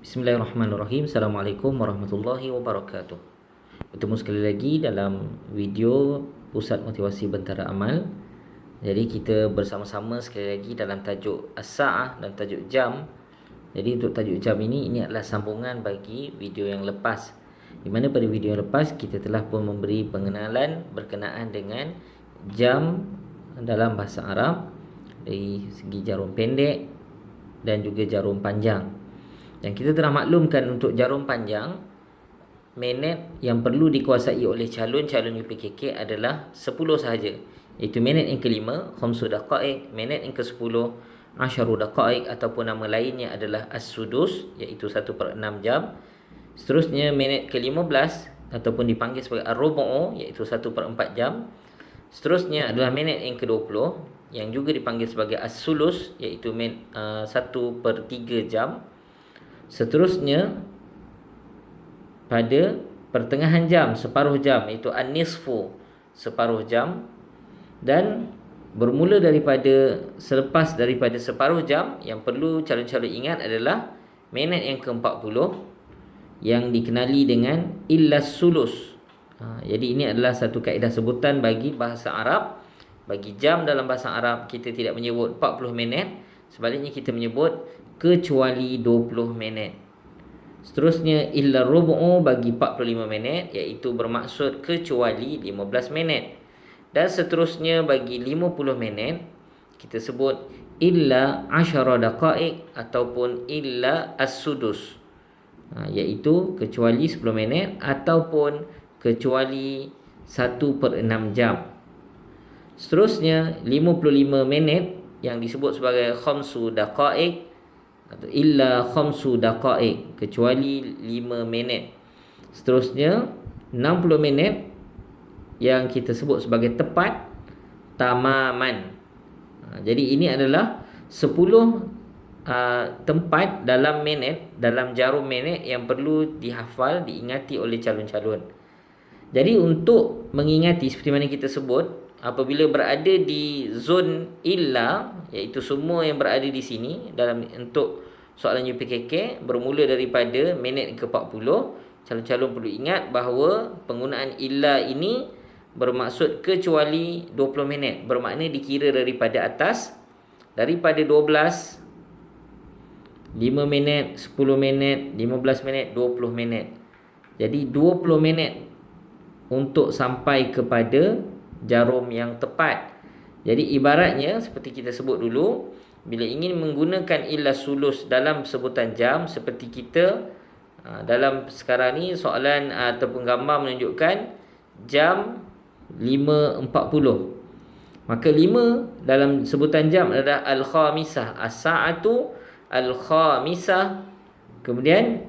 Bismillahirrahmanirrahim. Assalamualaikum warahmatullahi wabarakatuh. Bertemu sekali lagi dalam video Pusat Motivasi Bentara Amal. Jadi kita bersama-sama sekali lagi dalam tajuk As-Sa'ah dan tajuk Jam. Jadi untuk tajuk jam ini adalah sambungan bagi video yang lepas, di mana pada video yang lepas kita telah pun memberi pengenalan berkenaan dengan jam dalam bahasa Arab dari segi jarum pendek dan juga jarum panjang. Dan kita telah maklumkan untuk jarum panjang, minit yang perlu dikuasai oleh calon-calon UPKK adalah 10 sahaja. Iaitu minit yang kelima, khamsu daqa'iq, minit yang ke-10, asyaru daqa'iq, ataupun nama lainnya adalah as-sudus, iaitu 1/6 jam. Seterusnya minit ke-15 ataupun dipanggil sebagai ar-rubu'u, iaitu 1/4 jam. Seterusnya adalah minit yang ke-20 yang juga dipanggil sebagai as-sulus, iaitu 1/3 jam. Seterusnya pada pertengahan jam, separuh jam, iaitu an-nisfu, separuh jam. Dan bermula selepas daripada separuh jam, yang perlu calon-calon ingat adalah minit yang ke-40 yang dikenali dengan illas sulus. Jadi ini adalah satu kaedah sebutan bagi bahasa Arab. Bagi jam dalam bahasa Arab, kita tidak menyebut 40 minit, sebaliknya kita menyebut kecuali 20 minit. Seterusnya illa rubu'u bagi 45 minit, iaitu bermaksud kecuali 15 minit. Dan seterusnya bagi 50 minit, kita sebut illa asyara daqa'iq ataupun illa as-sudus, iaitu kecuali 10 minit ataupun kecuali 1/6 jam. Seterusnya 55 minit yang disebut sebagai khamsu daqa'iq atau illa khamsu daqa'iq, kecuali 5 minit. Seterusnya 60 minit yang kita sebut sebagai tepat tamaman. Jadi ini adalah 10 tempat dalam minit, dalam jarum minit yang perlu dihafal, diingati oleh calon-calon. Jadi untuk mengingati, seperti mana kita sebut, apabila berada di zon illa, iaitu semua yang berada di sini dalam untuk soalan UPKK bermula daripada minit ke-40, calon-calon perlu ingat bahawa penggunaan illa ini bermaksud kecuali 20 minit. Bermakna dikira daripada atas, daripada 12, 5 minit, 10 minit, 15 minit, 20 minit. Jadi 20 minit untuk sampai kepada jarum yang tepat. Jadi ibaratnya seperti kita sebut dulu, bila ingin menggunakan illa sulus dalam sebutan jam, seperti kita dalam sekarang ni soalan ataupun gambar menunjukkan jam 5.40. Maka 5 dalam sebutan jam adalah al-khamisah, as-sa'atu al-khamisah. Kemudian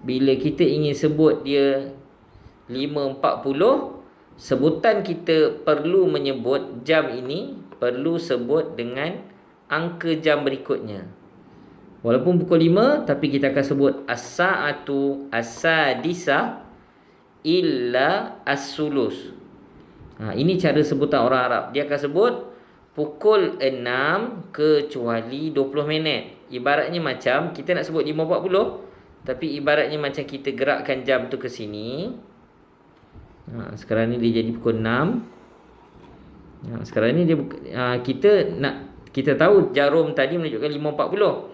bila kita ingin sebut dia 5.40, sebutan kita perlu menyebut jam ini, perlu sebut dengan angka jam berikutnya. Walaupun pukul 5, tapi kita akan sebut as-sa'atu as-sadisah illa as-sulus. Ini cara sebutan orang Arab. Dia akan sebut pukul 6 kecuali 20 minit. Ibaratnya macam kita nak sebut 5.40, tapi ibaratnya macam kita gerakkan jam tu ke sini. Sekarang ni dia jadi pukul 6. Sekarang ni dia kita tahu jarum tadi menunjukkan 5.40,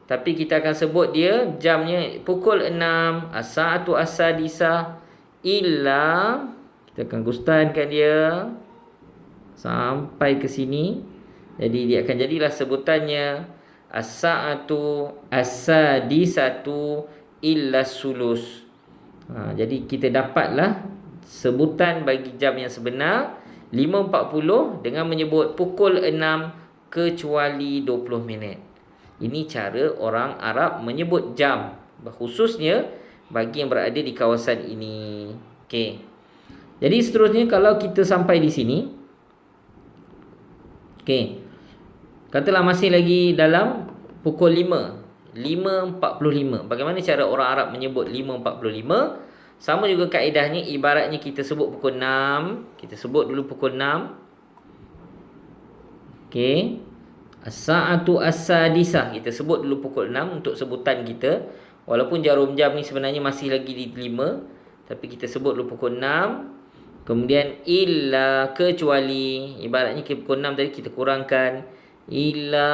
tapi kita akan sebut dia jamnya pukul 6, as-sa'atu as-sadisah illa, kita akan gustankan dia sampai ke sini. Jadi dia akan jadilah sebutannya as-sa'atu as-sadisatu illa sulus. Jadi kita dapatlah sebutan bagi jam yang sebenar 5.40 dengan menyebut pukul 6 kecuali 20 minit. Ini cara orang Arab menyebut jam, khususnya bagi yang berada di kawasan ini. Okey. Jadi seterusnya kalau kita sampai di sini, okey, katalah masih lagi dalam pukul 5.45. Bagaimana cara orang Arab menyebut 5.45? Sama juga kaedahnya, ibaratnya kita sebut pukul 6. Kita sebut dulu pukul 6. Okey. As-sa'atu as-sadisah, kita sebut dulu pukul 6 untuk sebutan kita. Walaupun jarum jam ni sebenarnya masih lagi di 5, tapi kita sebut dulu pukul 6. Kemudian illa, kecuali, ibaratnya pukul 6 tadi kita kurangkan illa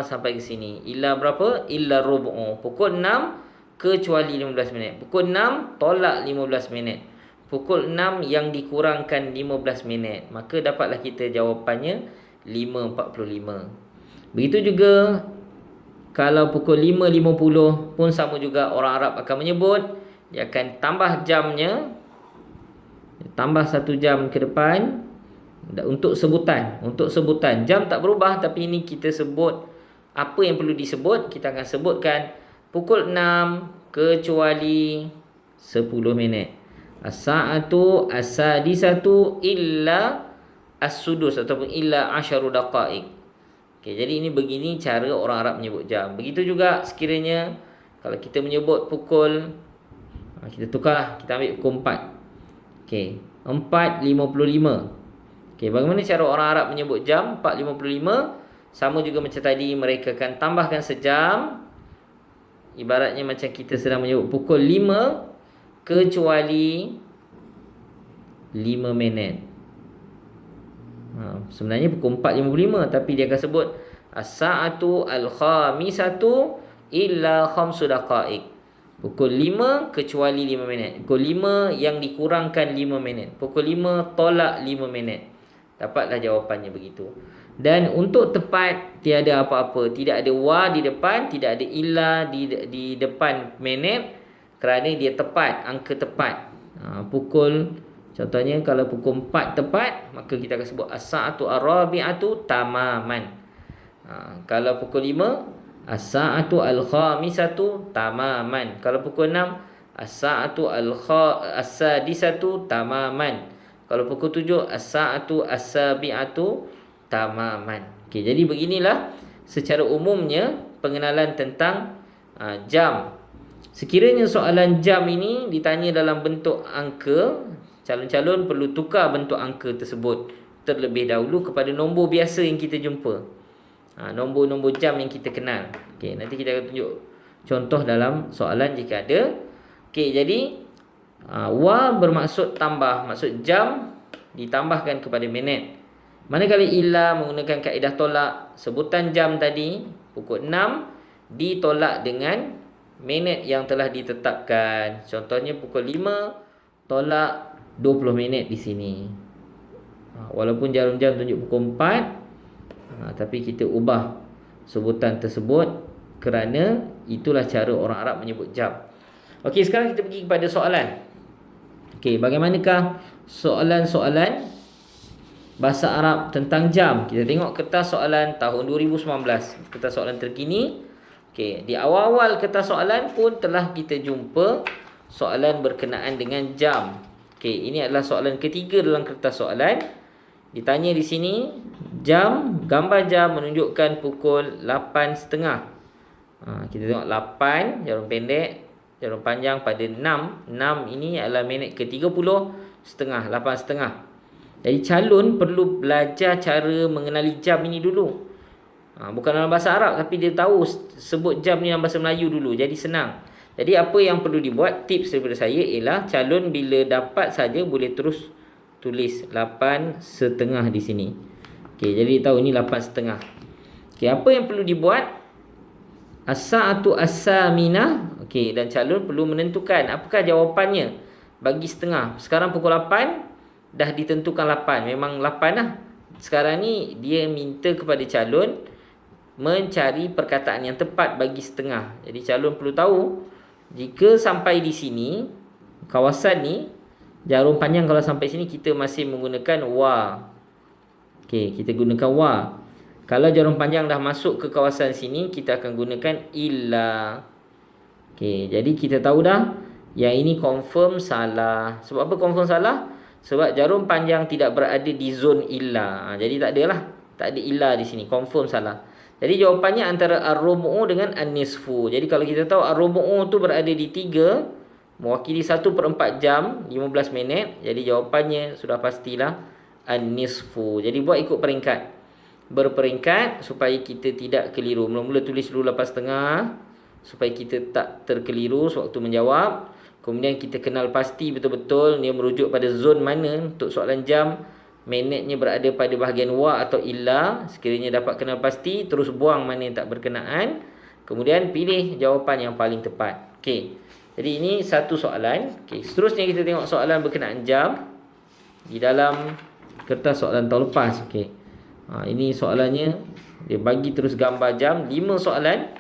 sampai ke sini. Illa berapa? Illa rubu'u. Pukul 6 kecuali 15 minit. Pukul 6 tolak 15 minit. Pukul 6 yang dikurangkan 15 minit. Maka dapatlah kita jawapannya 5.45. Begitu juga kalau pukul 5.50 pun sama juga, orang Arab akan menyebut, dia akan tambah jamnya, tambah 1 jam ke depan untuk sebutan. Untuk sebutan jam tak berubah, tapi ini kita sebut apa yang perlu disebut. Kita akan sebutkan pukul 6 kecuali 10 minit. As-sa'atu as-sadisatu illa as-sudus ataupun illa 10 daqaiq. Okey, jadi ini begini cara orang Arab menyebut jam. Begitu juga sekiranya kalau kita menyebut pukul, kita tukarlah, kita ambil pukul 4. Okey, 4.55. Okey, bagaimana cara orang Arab menyebut jam 4.55? Sama juga macam tadi, mereka akan tambahkan sejam. Ibaratnya macam kita sedang menyebut pukul 5 kecuali 5 minit. Sebenarnya pukul 4.55, tapi dia akan sebut as-sa'atu al-khamisatu illa khamsu daqaiq. Pukul 5 kecuali 5 minit. Pukul 5 yang dikurangkan 5 minit. Pukul 5 tolak 5 minit. Dapatlah jawapannya begitu. Dan untuk tepat, tiada apa-apa. Tidak ada wa di depan, tidak ada illa di depan minit, kerana dia tepat, angka tepat. Contohnya kalau pukul 4 tepat, maka kita akan sebut as-sa'atu ar-rabi'atu tamaman. Kalau pukul 5, as-sa'atu al-khamisatu tamaman. Kalau pukul 6, as-sa'atu as-sadisatu tamaman. Kalau pukul 7, as-sa'atu as-sabi'atu tamaman. Okey, jadi beginilah secara umumnya pengenalan tentang jam. Sekiranya soalan jam ini ditanya dalam bentuk angka, calon-calon perlu tukar bentuk angka tersebut terlebih dahulu kepada nombor biasa yang kita jumpa. Nombor-nombor jam yang kita kenal. Okey, nanti kita akan tunjuk contoh dalam soalan jika ada. Okey, jadi wa bermaksud tambah, maksud jam ditambahkan kepada minit. Manakala illa menggunakan kaedah tolak, sebutan jam tadi pukul 6 ditolak dengan minit yang telah ditetapkan. Contohnya pukul 5 tolak 20 minit di sini. Walaupun jarum jam tunjuk pukul 4, tapi kita ubah sebutan tersebut kerana itulah cara orang Arab menyebut jam. Okey, sekarang kita pergi kepada soalan. Okey, bagaimanakah soalan-soalan bahasa Arab tentang jam? Kita tengok kertas soalan tahun 2019, kertas soalan terkini. Okey, di awal-awal kertas soalan pun telah kita jumpa soalan berkenaan dengan jam. Okey, ini adalah soalan ketiga dalam kertas soalan. Ditanya di sini, jam, gambar jam menunjukkan pukul 8.30. Kita tengok 8, jarum pendek, jarum panjang pada 6. 6 ini adalah minit ke-30, setengah, 8.30. Jadi calon perlu belajar cara mengenali jam ini dulu. Bukan dalam bahasa Arab, tapi dia tahu sebut jam ni dalam bahasa Melayu dulu. Jadi senang. Jadi apa yang perlu dibuat, tips daripada saya ialah calon bila dapat saja boleh terus tulis 8.30 di sini. Okey, jadi tahu ini 8.30. Okey, apa yang perlu dibuat? As-sa'atu as-saminah. Okey, dan calon perlu menentukan apakah jawapannya bagi setengah. Sekarang pukul 8 dah ditentukan 8. Memang 8 lah. Sekarang ni dia minta kepada calon mencari perkataan yang tepat bagi setengah. Jadi calon perlu tahu, jika sampai di sini, kawasan ni, jarum panjang kalau sampai sini kita masih menggunakan wa. Okey, kita gunakan wa. Kalau jarum panjang dah masuk ke kawasan sini, kita akan gunakan illa. Okey, jadi kita tahu dah yang ini confirm salah. Sebab apa confirm salah? Sebab jarum panjang tidak berada di zon illa. Jadi tak adalah, tak ada illa di sini, confirm salah. Jadi jawapannya antara ar-rubu'u dengan an-nisfu. Jadi kalau kita tahu ar-rubu'u tu berada di 3, mewakili 1/4 jam 15 minit, jadi jawapannya sudah pastilah an-nisfu. Jadi buat ikut peringkat, berperingkat supaya kita tidak keliru. Mula-mula tulis dulu 8.30, supaya kita tak terkeliru sewaktu menjawab. Kemudian kita kenal pasti betul-betul dia merujuk pada zon mana. Untuk soalan jam, minitnya berada pada bahagian wa atau illa. Sekiranya dapat kenal pasti, terus buang mana yang tak berkenaan, kemudian pilih jawapan yang paling tepat. Okey, jadi ini satu soalan. Okey, seterusnya kita tengok soalan berkenaan jam di dalam kertas soalan tahun lepas. Okey, ini soalannya, dia bagi terus gambar jam, 5 soalan,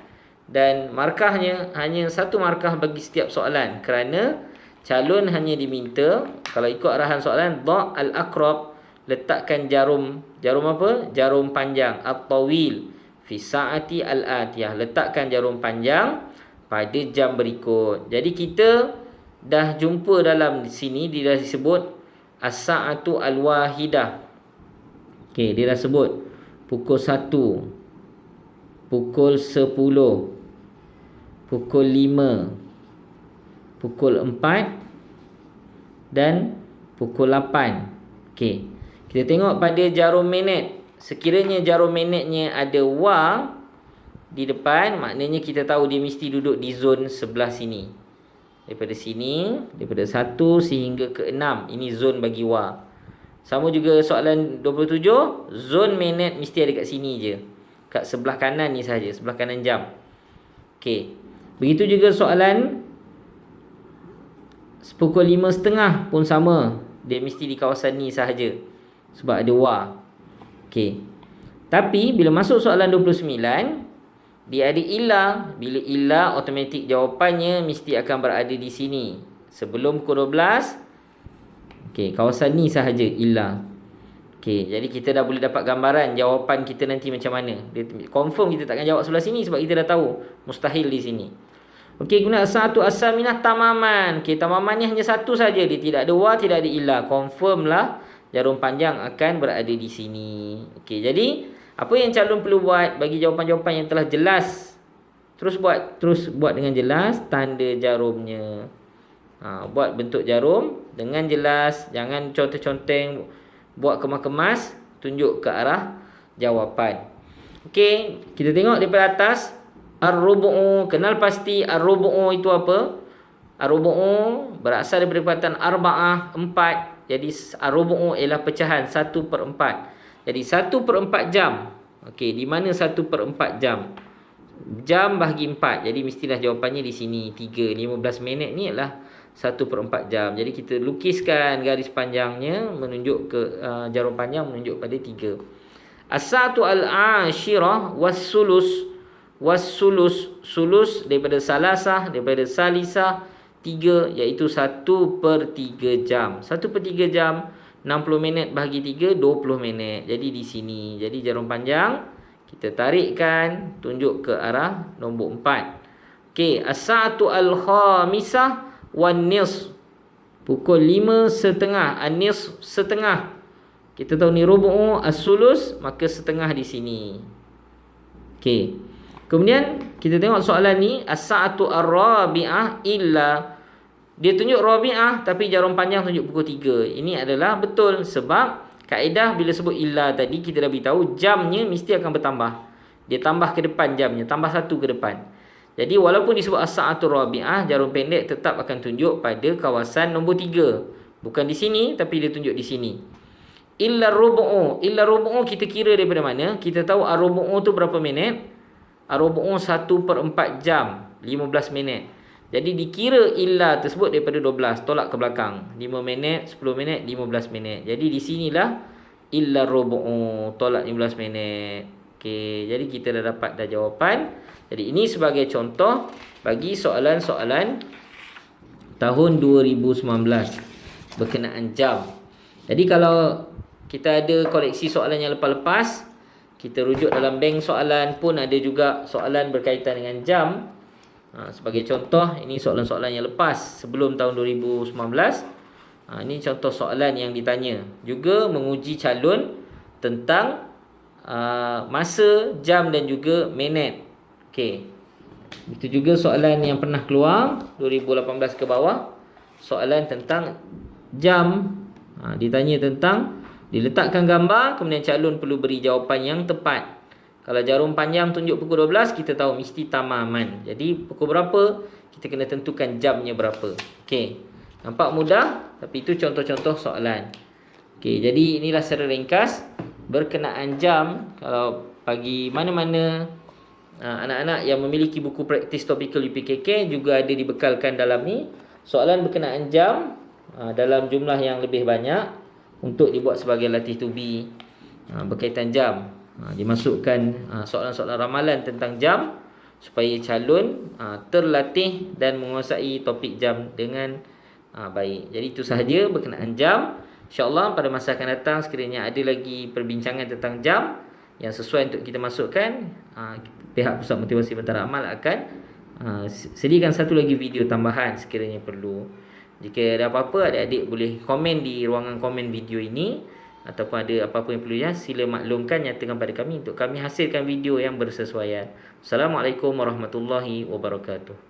dan markahnya hanya 1 markah bagi setiap soalan, kerana calon hanya diminta, kalau ikut arahan soalan, dha' al-aqrab, letakkan jarum apa? Jarum panjang, at-tawil fi sa'ati al-atiyah, letakkan jarum panjang pada jam berikut. Jadi kita dah jumpa dalam sini, dia dah disebut as-sa'atu al-wahidah. Okey, dia dah sebut pukul 1, pukul 10, pukul 5, pukul 4 dan pukul 8. Okey, kita tengok pada jarum minit. Sekiranya jarum minitnya ada wa di depan, maknanya kita tahu dia mesti duduk di zon sebelah sini. Daripada sini, daripada 1 sehingga ke 6, ini zon bagi wa. Sama juga soalan 27, zon minit mesti ada kat sini je, kat sebelah kanan ni sahaja, sebelah kanan jam. Okey, begitu juga soalan pukul 5.30 pun sama, dia mesti di kawasan ni sahaja sebab ada wa. Okey, tapi bila masuk soalan 29, dia ada illa. Bila illa, automatik jawapannya mesti akan berada di sini sebelum pukul 12. Okey, kawasan ni sahaja illa. Okey, jadi kita dah boleh dapat gambaran jawapan kita nanti macam mana. Dia confirm kita takkan jawab sebelah sini sebab kita dah tahu mustahil di sini. Okey, guna satu asaminah tamaman. Okey, tamaman ni hanya satu saja, dia tidak ada wa, tidak ada illa. Confirm lah jarum panjang akan berada di sini. Okey, jadi apa yang calon perlu buat bagi jawapan-jawapan yang telah jelas? Terus buat dengan jelas tanda jarumnya. Buat bentuk jarum dengan jelas, jangan conteng-conteng, buat kemas-kemas, tunjuk ke arah jawapan. Okey, kita tengok daripada atas. Ar-rubu'u, kenal pasti ar-rubu'u itu apa? Ar-rubu'u berasal daripada perkataan arba'ah, 4. Jadi ar-rubu'u ialah pecahan 1/4. Jadi 1/4 jam. Okey, di mana 1/4 jam? Jam bahagi 4. Jadi mestilah jawapannya di sini 3. 15 minit ni adalah 1/4 jam. Jadi kita lukiskan garis panjangnya menunjuk ke jarum panjang menunjuk pada 3. As-sa'atu al-ashirah was-sulus. Was-sulus, sulus daripada salasah, daripada salisah, 3, iaitu 1/3 jam. 1/3 jam, 60 minit bahagi 3, 20 minit. Jadi di sini. Jadi jarum panjang kita tarikkan tunjuk ke arah nombor 4. Okey, as-sa'atu al-khamisah wan-nisf. Pukul 5.30, an-nisf setengah. Kita tahu ni rubu'u as-sulus, maka setengah di sini. Okey. Kemudian kita tengok soalan ni, as-sa'atu ar-rabi'ah illa, dia tunjuk rabi'ah tapi jarum panjang tunjuk pukul 3. Ini adalah betul sebab kaedah bila sebut illa tadi kita dah beritahu jamnya mesti akan bertambah. Dia tambah ke depan jamnya, tambah 1 ke depan. Jadi walaupun disebut as-sa'atu rabi'ah, jarum pendek tetap akan tunjuk pada kawasan nombor 3. Bukan di sini tapi dia tunjuk di sini. Illa rubu'u, illa rubu'u kita kira daripada mana? Kita tahu ar-rubu'u tu berapa minit? Ar-rubu'u 1/4 jam, 15 minit. Jadi dikira illa tersebut daripada 12, tolak ke belakang. 5 minit, 10 minit, 15 minit. Jadi di sinilah illa rubu'u, tolak 15 minit. Okey, jadi kita dah dapat dah jawapan. Jadi ini sebagai contoh bagi soalan-soalan tahun 2019 berkenaan jam. Jadi kalau kita ada koleksi soalan yang lepas-lepas, kita rujuk dalam bank soalan pun ada juga soalan berkaitan dengan jam. Sebagai contoh, ini soalan-soalan yang lepas sebelum tahun 2019. Ini contoh soalan yang ditanya. Juga menguji calon tentang masa, jam dan juga minit. Okey. Itu juga soalan yang pernah keluar 2018 ke bawah. Soalan tentang jam. Ditanya tentang, diletakkan gambar, kemudian calon perlu beri jawapan yang tepat. Kalau jarum panjang tunjuk pukul 12, kita tahu mesti tamaman. Jadi pukul berapa, kita kena tentukan jamnya berapa. Okey. Nampak mudah, tapi itu contoh-contoh soalan. Okey, jadi inilah secara ringkas berkenaan jam. Kalau bagi mana-mana anak-anak yang memiliki buku praktis topikal UPKK juga ada dibekalkan dalam ni soalan berkenaan jam dalam jumlah yang lebih banyak untuk dibuat sebagai latih tubi berkaitan jam. Dimasukkan soalan-soalan ramalan tentang jam supaya calon terlatih dan menguasai topik jam dengan baik. Jadi itu sahaja berkenaan jam. InsyaAllah pada masa akan datang sekiranya ada lagi perbincangan tentang jam yang sesuai untuk kita masukkan, pihak Pusat Motivasi Bentara Amal akan sediakan satu lagi video tambahan sekiranya perlu. Jika ada apa-apa, adik-adik boleh komen di ruangan komen video ini, ataupun ada apa-apa yang perlu sila maklumkan, nyatakan pada kami untuk kami hasilkan video yang bersesuaian. Assalamualaikum warahmatullahi wabarakatuh.